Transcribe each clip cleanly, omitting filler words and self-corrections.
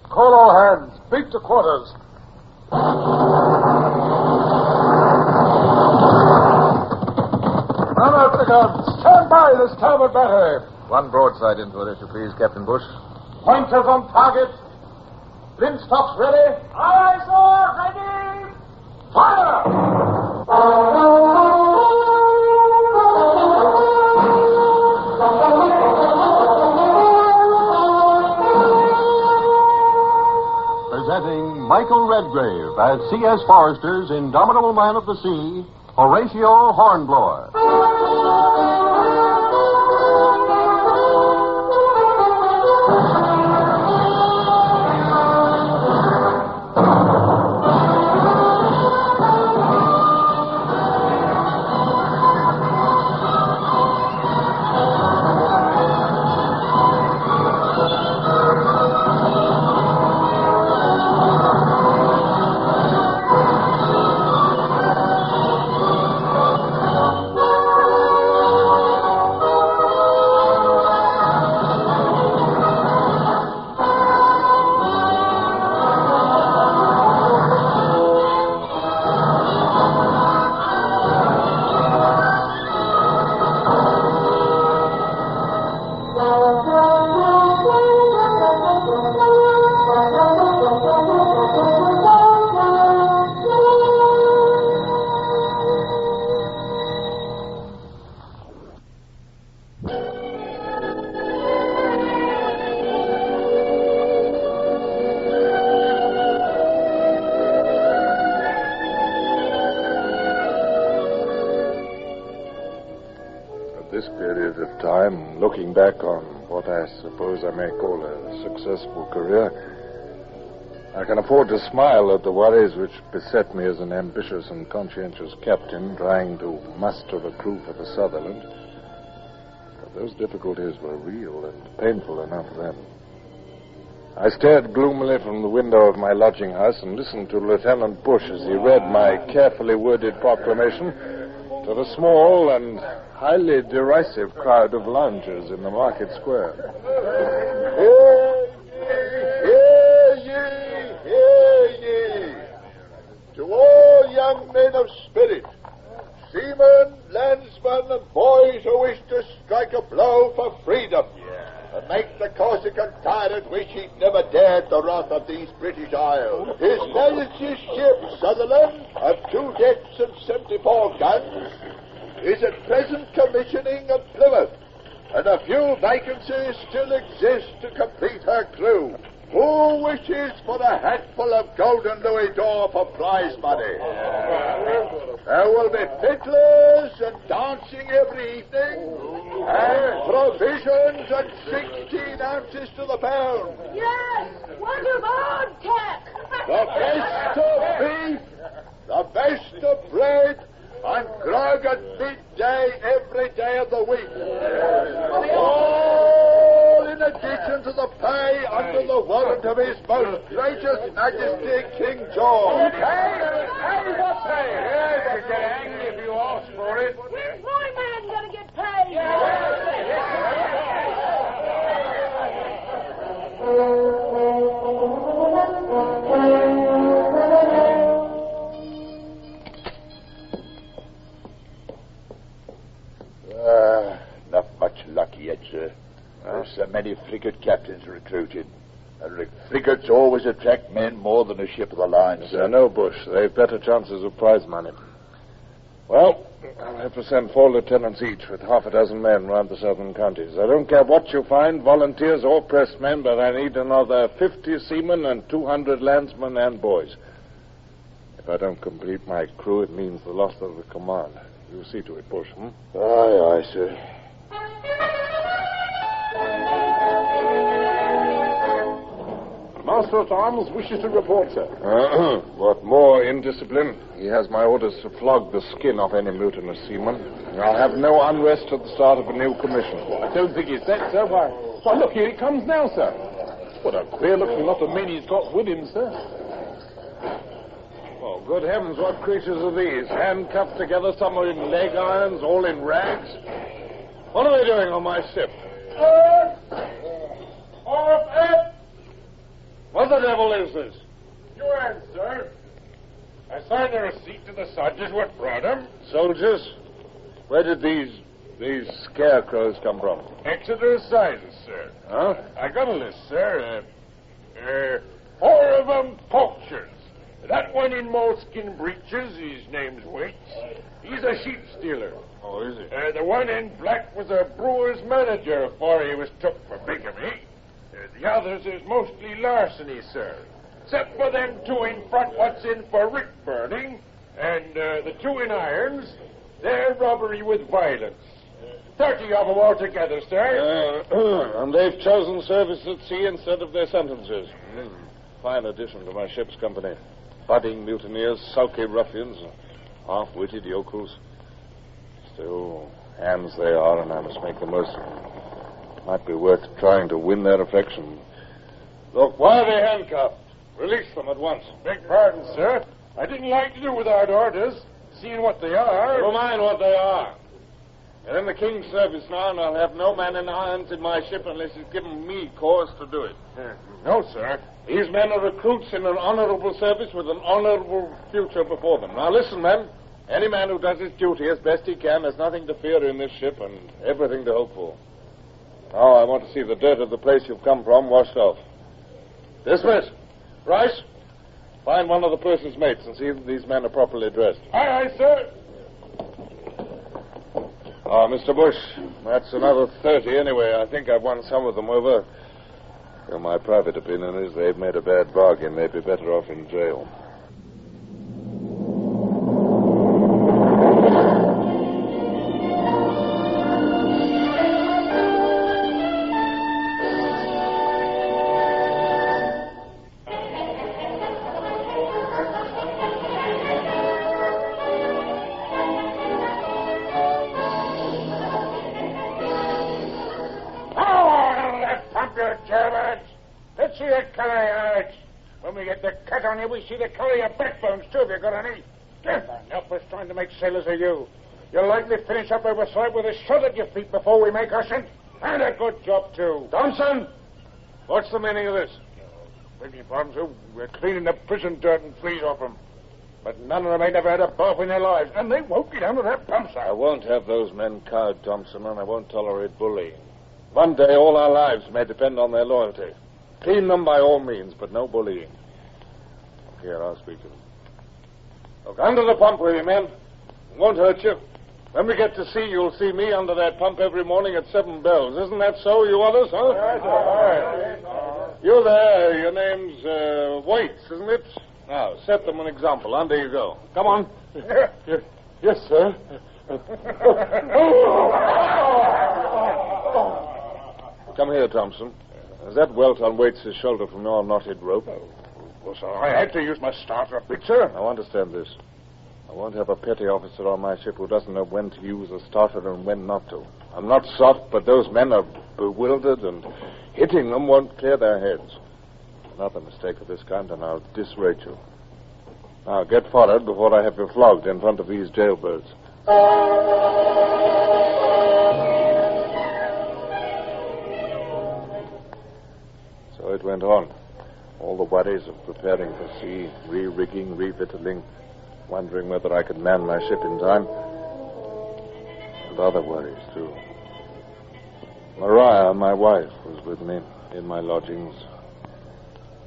Call all hands. Beat to quarters. Run out the guns. Stand by the starboard battery. One broadside into it, if you please, Captain Bush. Pointers on target. Linstocks ready. Aye, sir. Ready. Fire! Presenting Michael Redgrave as C.S. Forrester's indomitable man of the sea, Horatio Hornblower. This period of time, looking back on what I suppose I may call a successful career, I can afford to smile at the worries which beset me as an ambitious and conscientious captain trying to muster a crew for the Sutherland. But those difficulties were real and painful enough then. I stared gloomily from the window of my lodging house and listened to Lieutenant Bush as he read my carefully worded proclamation to the small and highly derisive crowd of loungers in the market square. Hear ye! To all young men of spirit, seamen, landsmen, and boys who wish to strike a blow for freedom, and make the Corsican tyrant wish he'd never dared the wrath of these British Isles. His Majesty's ship, Sutherland, of 2 decks and 74 guns, is at present commissioning at Plymouth, and a few vacancies still exist to complete her crew. Who wishes for a hatful of golden louis d'or for prize money? There will be fiddlers and dancing every evening, and provisions at 16 ounces to the pound. Yes, what of hardtack? The best of beef, the best of bread, and grog at midday every day of the week. All in addition to the pay under the warrant of His Most Gracious Majesty King George. Pay what pay? Yes, you get angry if you ask for it. Where's my man going to get paid? Not much luck yet, sir. There's so many frigate captains recruited. Frigates always attract men more than a ship of the line, sir. No, Bush. They've better chances of prize money. Well, I'll have to send 4 lieutenants each with half a dozen men round the southern counties. I don't care what you find, volunteers or pressed men, but I need another 50 seamen and 200 landsmen and boys. If I don't complete my crew, it means the loss of the command. You see to it, Bush, Aye, aye, sir. Master at Arms wishes to report, sir. What more indiscipline? He has my orders to flog the skin off any mutinous seaman. I'll have no unrest at the start of a new commission. I don't think he's that, sir. Why, look, here he comes now, sir. What a queer-looking lot of men he's got with him, sir. Oh, good heavens, what creatures are these? Handcuffed together, some are in leg irons, all in rags. What are they doing on my ship? What's the the devil is this? You aren't, sir. I signed a receipt to the soldiers what brought him. Soldiers? Where did these scarecrows come from? Exeter Assizes, sir. Huh? I got a list, sir. 4 of them poachers. That one in moleskin breeches, his name's Waits. He's a sheep stealer. Oh, is it? The one in black was a brewer's manager before he was took for bigamy. The others is mostly larceny, sir. Except for them 2 in front what's in for rick burning, and the 2 in irons, they're robbery with violence. 30 of them altogether, sir. And they've chosen service at sea instead of their sentences. Fine addition to my ship's company. Budding mutineers, sulky ruffians, half-witted yokels. Still, hands they are, and I must make the most of them. Might be worth trying to win their affection. Look, why are they handcuffed? Release them at once. Beg pardon, sir. I didn't like to do without orders, seeing what they are. Never mind what they are. They're in the King's service now, and I'll have no man in irons in my ship unless he's given me cause to do it. No, sir. These men are recruits in an honorable service with an honorable future before them. Now listen, men. Any man who does his duty as best he can has nothing to fear in this ship and everything to hope for. Now I want to see the dirt of the place you've come from washed off. Dismiss. Rice, find one of the person's mates and see that these men are properly dressed. Aye, aye, sir. Mr. Bush, that's another 30 anyway. I think I've won some of them over. Well, my private opinion is they've made a bad bargain. They'd be better off in jail. We see the color of your backbones, too, if you've got any. Help us trying to make sailors of you. You'll likely finish up overside with a shot at your feet before we make our scent. And a good job, too. Thompson! What's the meaning of this? Beg your pardon, sir. We're cleaning the prison dirt and fleas off them. But none of them ain't ever had a bath in their lives, and they won't get under that pump, sir. I won't have those men cowed, Thompson, and I won't tolerate bullying. One day all our lives may depend on their loyalty. Clean them by all means, but no bullying. Here, I'll speak to them. Look, under the pump with you, men. It won't hurt you. When we get to sea, you'll see me under that pump every morning at 7 bells. Isn't that so, you others, huh? Yes, You there, your name's Waits, isn't it? Now, set them an example. Under you go. Come on. Yes, sir. Come here, Thompson. Is that welt on Waits' shoulder from your knotted rope? Well, sir, I had to use my starter a bit, sir. Now, understand this. I won't have a petty officer on my ship who doesn't know when to use a starter and when not to. I'm not soft, but those men are bewildered, and hitting them won't clear their heads. Another mistake of this kind, and I'll disrate you. Now, get forward before I have you flogged in front of these jailbirds. So it went on. All the worries of preparing for sea, re-rigging, revictualling, wondering whether I could man my ship in time. And other worries, too. Maria, my wife, was with me in my lodgings.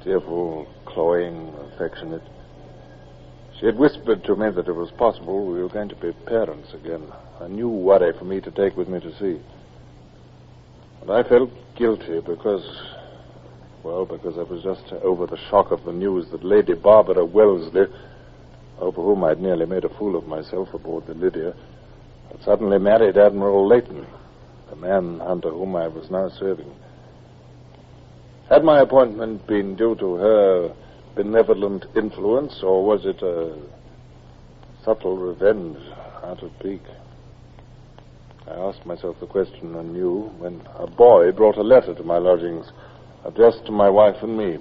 Tearful, cloying, affectionate. She had whispered to me that it was possible we were going to be parents again. A new worry for me to take with me to sea. And I felt guilty because I was just over the shock of the news that Lady Barbara Wellesley, over whom I'd nearly made a fool of myself aboard the Lydia, had suddenly married Admiral Leighton, the man under whom I was now serving. Had my appointment been due to her benevolent influence, or was it a subtle revenge out of pique? I asked myself the question anew when a boy brought a letter to my lodgings, addressed to my wife and me.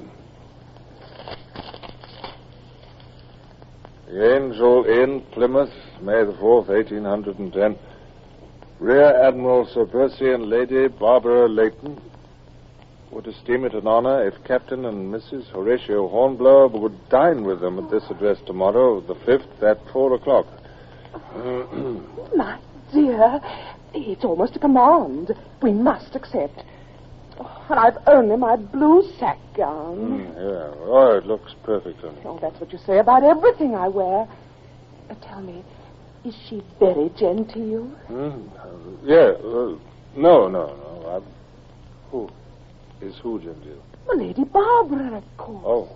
The Angel Inn, Plymouth, May the 4th, 1810. Rear Admiral Sir Percy and Lady Barbara Leighton. would esteem it an honor if Captain and Mrs. Horatio Hornblower would dine with them at this address tomorrow, the 5th, at 4 o'clock. My dear, it's almost a command. We must accept. Oh, and I've only my blue sack gown. Yeah. Oh, it looks perfect on you. Oh, that's what you say about everything I wear. Tell me, is she very genteel? Yeah. No. Who genteel? Well, Lady Barbara, of course. Oh.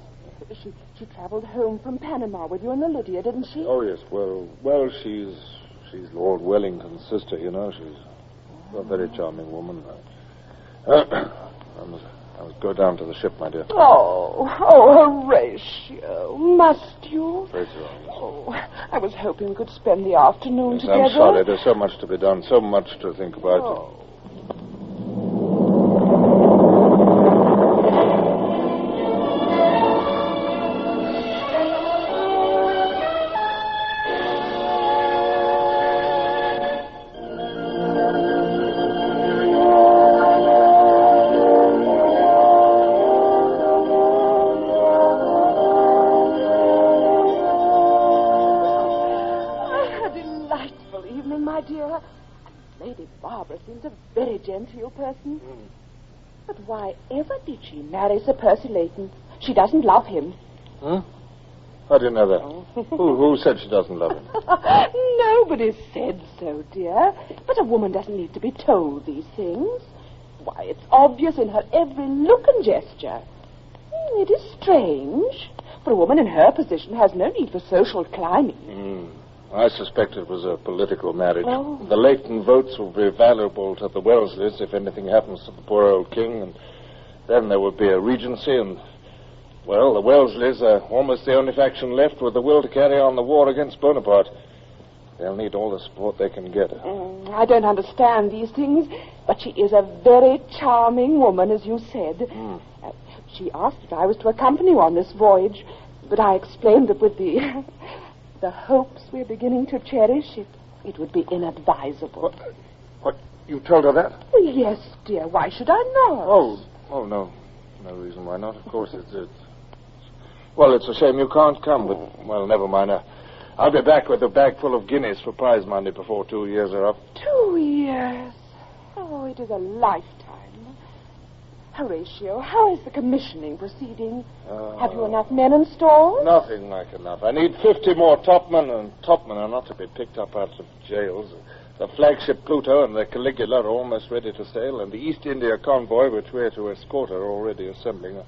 She traveled home from Panama with you and the Lydia, didn't she? Oh, yes. Well, she's Lord Wellington's sister, you know. She's a very charming woman. I must go down to the ship, my dear. Oh, Horatio, must you? Afraid so, yes. Oh, I was hoping we could spend the afternoon together. I'm sorry. There's so much to be done, so much to think about. Oh. Genteel person. But why ever did she marry Sir Percy Leighton? She doesn't love him. I didn't know that. Who said she doesn't love him? Nobody said so, dear. But a woman doesn't need to be told these things. Why, it's obvious in her every look and gesture. It is strange, for a woman in her position has no need for social climbing. I suspect it was a political marriage. Oh. The Leighton votes will be valuable to the Wellesleys if anything happens to the poor old king, and then there will be a regency, and, well, the Wellesleys are almost the only faction left with the will to carry on the war against Bonaparte. They'll need all the support they can get. I don't understand these things, but she is a very charming woman, as you said. She asked if I was to accompany her on this voyage, but I explained that with the hopes we're beginning to cherish, it would be inadvisable. What? You told her that? Well, yes, dear. Why should I not? Oh, no. No reason why not. Of course, well, it's a shame you can't come, but, well, never mind. I'll be back with a bag full of guineas for prize money before 2 years are up. 2 years? Oh, it is a lifetime. Horatio, how is the commissioning proceeding? Have you enough men and stores? Nothing like enough. I need 50 more topmen, and topmen are not to be picked up out of jails. The flagship Pluto and the Caligula are almost ready to sail, and the East India convoy, which we're to escort, are already assembling.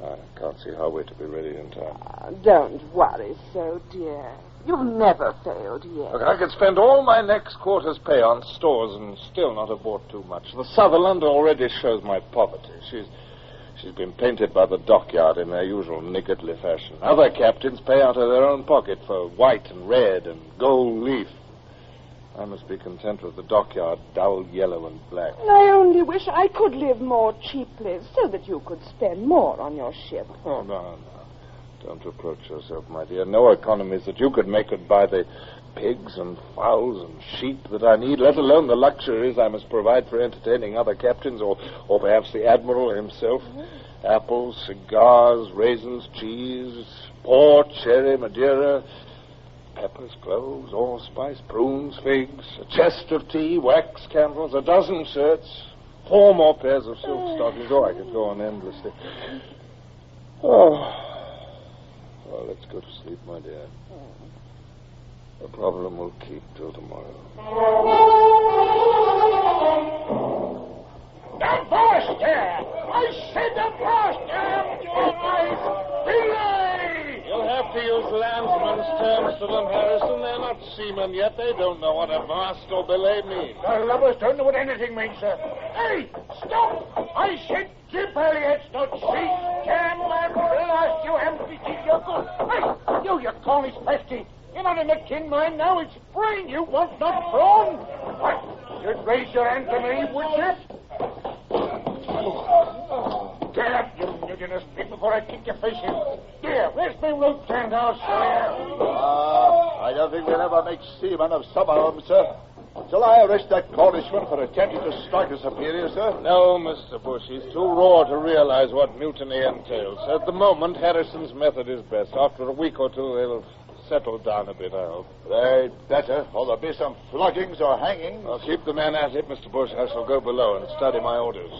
I can't see how we're to be ready in time. Don't worry so, dear. You've never failed yet. Look, I could spend all my next quarter's pay on stores and still not have bought too much. The Sutherland already shows my poverty. She's been painted by the dockyard in their usual niggardly fashion. Other captains pay out of their own pocket for white and red and gold leaf. I must be content with the dockyard, dull yellow and black. I only wish I could live more cheaply so that you could spend more on your ship. Oh, no. Don't reproach yourself, my dear. No economies that you could make would buy the pigs and fowls and sheep that I need, let alone the luxuries I must provide for entertaining other captains or perhaps the Admiral himself. Apples, cigars, raisins, cheese, port, sherry, Madeira, peppers, cloves, allspice, prunes, figs, a chest of tea, wax candles, a dozen shirts, 4 more pairs of silk stockings. Oh, I could go on endlessly. Oh, let's go to sleep, my dear. The problem will keep till tomorrow. The master! I said the master! Your eyes! Belay! You'll have to use landsman's terms to them, Harrison. They're not seamen yet. They don't know what a mast or belay means. The lovers don't know what anything means, sir. Hey, stop! I said jib Elliot's not sea. Damn man, blast you, empty your good. Hey, you call me pesky. You're not in the tin mine now. It's brain you want, not brawn. What? You'd raise your hand to me, would you? Get up, you mutinous pig, before I kick your face in. Here, where's my rope turned out, sir? I don't think we'll ever make seamen of some of them, sir. Shall I arrest that Cornishman for attempting to strike a superior, sir? No, Mr. Bush. He's too raw to realize what mutiny entails. At the moment, Harrison's method is best. After a week or two, they'll settle down a bit, I hope. They'd better, or there'll be some floggings or hangings. I'll keep the man at it, Mr. Bush. I shall go below and study my orders.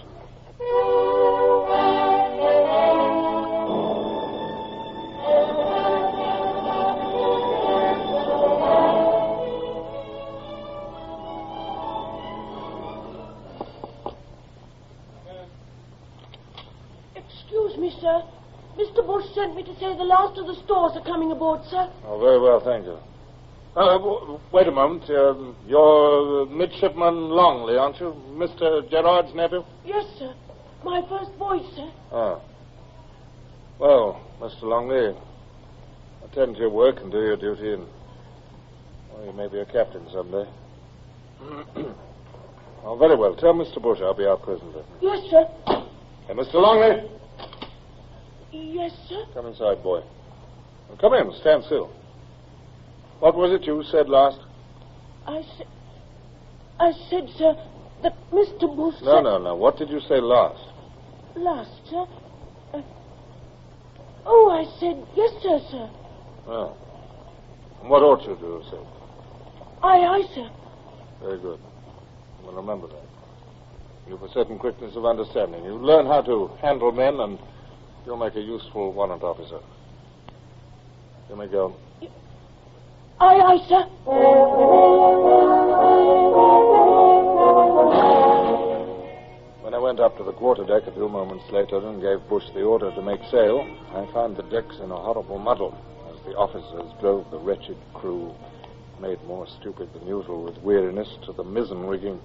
Excuse me, sir. Mr. Bush sent me to say the last of the stores are coming aboard, sir. Oh, very well, thank you. Wait a moment. You're Midshipman Longley, aren't you? Mr. Gerard's nephew? Yes, sir. My first voyage, sir. Ah. Well, Mr. Longley, attend to your work and do your duty, and well, you may be a captain someday. Oh, very well. Tell Mr. Bush I'll be out presently. Yes, sir. Hey, Mr. Longley. Yes, sir. Come inside, boy. Well, come in. Stand still. What was it you said last? I said, sir, that Mr. Bush said... No. What did you say last? Last, sir? I said, yes, sir. Oh. And what ought you to have said? Aye, sir. Very good. We'll remember that. You've a certain quickness of understanding. You learn how to handle men, and you'll make a useful warrant officer. You may go. Aye, sir. When I went up to the quarterdeck a few moments later and gave Bush the order to make sail, I found the decks in a horrible muddle as the officers drove the wretched crew, made more stupid than usual with weariness, to the mizzen rigging.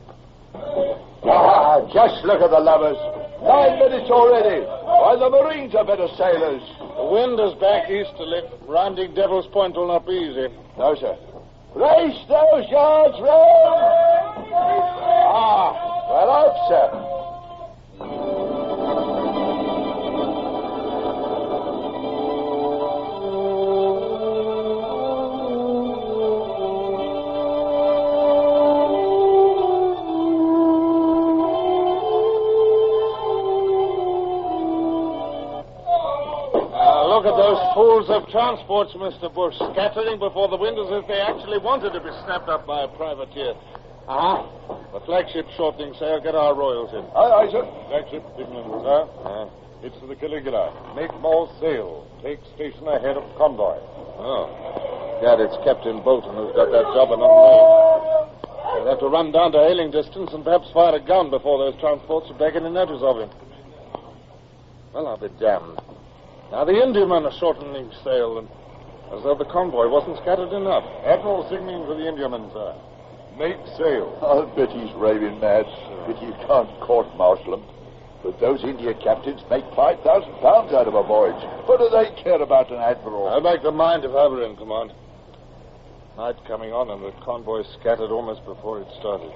Just look at the lovers. 9 minutes already. Why, the Marines are better sailors. The wind is back easterly. Rounding Devil's Point will not be easy. No, sir. Race those yards round. Well out, sir. Look at those fools of transports, Mr. Bush, scattering before the wind as if they actually wanted to be snapped up by a privateer. The flagship shortening sail. Get our royals in. Aye, sir. Flagship signalling, sir. It's the Caligula. Make more sail. Take station ahead of convoy. Oh. Gad, it's Captain Bolton who's got that job and not me. They'll have to run down to hailing distance and perhaps fire a gun before those transports have taken any notice of him. Well, I'll be damned. Now, the Indiamen are shortening sail, and as though the convoy wasn't scattered enough. Admiral signaling for the Indiamen, sir. Make sail. I'll bet he's raving mad. But you can't court-martial him. But those India captains make £5,000 out of a voyage. What do they care about an admiral? I'd like to mind if I were in command. Night coming on, and the convoy scattered almost before it started.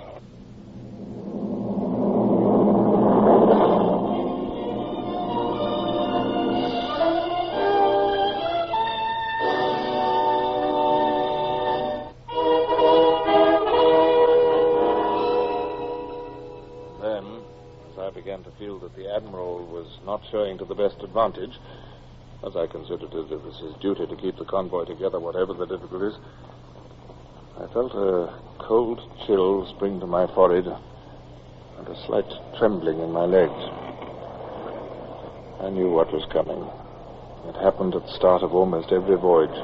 To feel that the Admiral was not showing to the best advantage, as I considered it was his duty to keep the convoy together, whatever the difficulties, I felt a cold chill spring to my forehead and a slight trembling in my legs. I knew what was coming. It happened at the start of almost every voyage,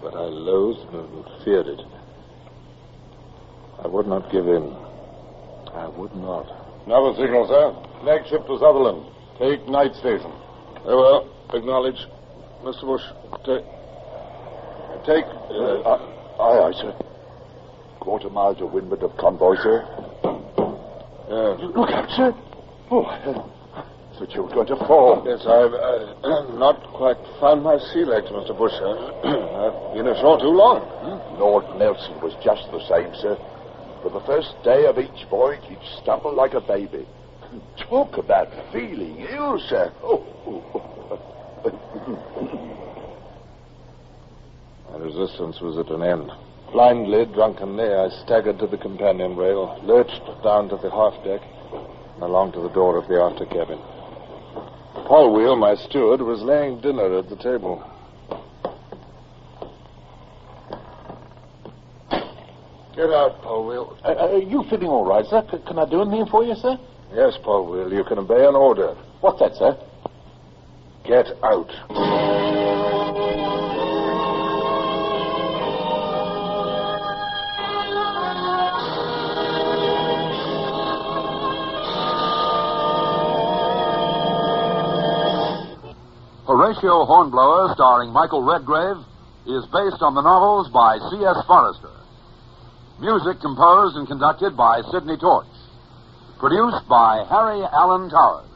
but I loathed and feared it. I would not give in. I would not. Now the signal, sir. Flagship to Sutherland. Take night station. Very well. Acknowledge. Mr. Bush, take... Aye, sir. Quarter miles of windward of convoy, sir. Look out, sir. Oh, I thought you were going to fall. Yes, I've not quite found my sea legs, Mr. Bush. I've been ashore too long. Lord Nelson was just the same, sir. For the first day of each voyage, he'd stumble like a baby. Talk about feeling ill, sir. My resistance was at an end. Blindly, drunkenly, I staggered to the companion rail, lurched down to the half-deck, and along to the door of the after cabin. Paul Wheel, my steward, was laying dinner at the table. Get out, Paul Wheel. Are you feeling all right, sir? Can I do anything for you, sir? Yes, Paul Wheel, you can obey an order. What's that, sir? Get out. Horatio Hornblower, starring Michael Redgrave, is based on the novels by C.S. Forester. Music composed and conducted by Sidney Torch. Produced by Harry Allen Towers.